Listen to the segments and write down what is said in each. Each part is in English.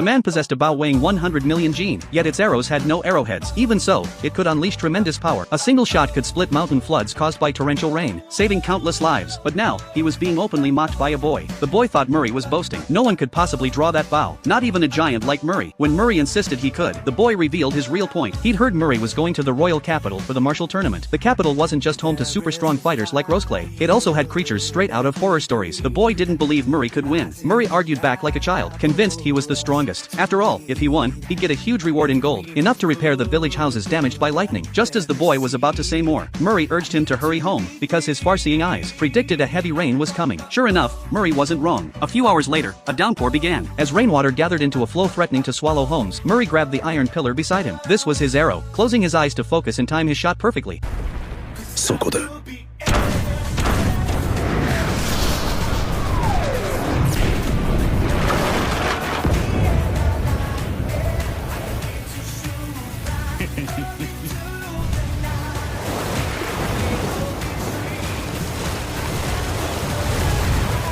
The man possessed a bow weighing 100 million gene, yet its arrows had no arrowheads. Even so, it could unleash tremendous power. A single shot could split mountain floods caused by torrential rain, saving countless lives. But now, he was being openly mocked by a boy. The boy thought Murray was boasting. No one could possibly draw that bow, not even a giant like Murray. When Murray insisted he could, the boy revealed his real point. He'd heard Murray was going to the royal capital for the martial tournament. The capital wasn't just home to super strong fighters like Roseclay. It also had creatures straight out of horror stories. The boy didn't believe Murray could win. Murray argued back like a child, convinced he was the strongest. After all, if he won, he'd get a huge reward in gold, enough to repair the village houses damaged by lightning. Just as the boy was about to say more, Murray urged him to hurry home, because his far-seeing eyes predicted a heavy rain was coming. Sure enough, Murray wasn't wrong. A few hours later, a downpour began. As rainwater gathered into a flow threatening to swallow homes, Murray grabbed the iron pillar beside him. This was his arrow. Closing his eyes to focus and time his shot perfectly. そこで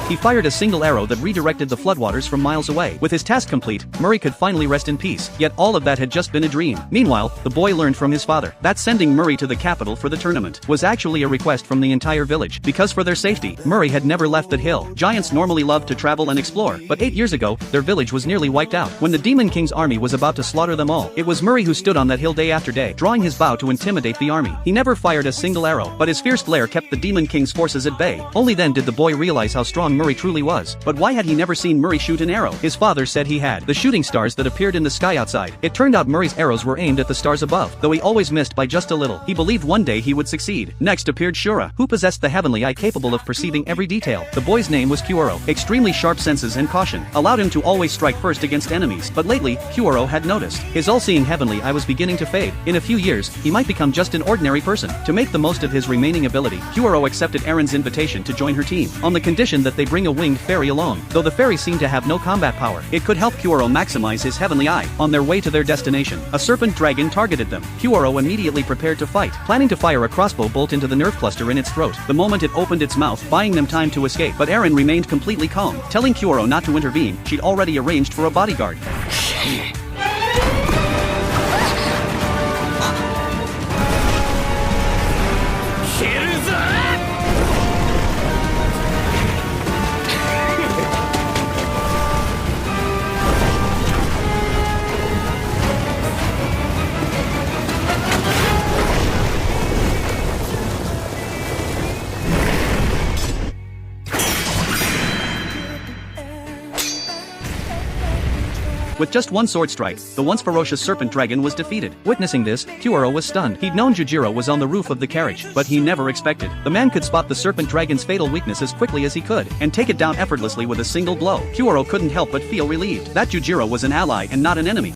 He fired a single arrow that redirected the floodwaters from miles away. With his task complete, Murray could finally rest in peace. Yet all of that had just been a dream. Meanwhile, the boy learned from his father that sending Murray to the capital for the tournament was actually a request from the entire village. Because for their safety, Murray had never left that hill. Giants normally loved to travel and explore, but 8 years ago, their village was nearly wiped out. When the Demon King's army was about to slaughter them all, it was Murray who stood on that hill day after day, drawing his bow to intimidate the army. He never fired a single arrow, but his fierce glare kept the Demon King's forces at bay. Only then did the boy realize how strong Murray truly was. But why had he never seen Murray shoot an arrow? His father said he had. The shooting stars that appeared in the sky outside. It turned out Murray's arrows were aimed at the stars above, though he always missed by just a little. He believed one day he would succeed. Next appeared Shura, who possessed the heavenly eye capable of perceiving every detail. The boy's name was Kyuro. Extremely sharp senses and caution allowed him to always strike first against enemies. But lately, Kyuro had noticed his all-seeing heavenly eye was beginning to fade. In a few years, he might become just an ordinary person. To make the most of his remaining ability, Kyuro accepted Erin's invitation to join her team, on the condition that they bring a winged fairy along. Though the fairy seemed to have no combat power, it could help Kyuro maximize his heavenly eye. On their way to their destination, a serpent dragon targeted them. Kyuro immediately prepared to fight, planning to fire a crossbow bolt into the nerve cluster in its throat the moment it opened its mouth, buying them time to escape. But Erin remained completely calm, telling Kyuro not to intervene. She'd already arranged for a bodyguard. With just one sword strike, the once ferocious serpent dragon was defeated. Witnessing this, Kyuro was stunned. He'd known Jujiro was on the roof of the carriage, but he never expected the man could spot the serpent dragon's fatal weakness as quickly as he could, and take it down effortlessly with a single blow. Kyuro couldn't help but feel relieved that Jujiro was an ally and not an enemy.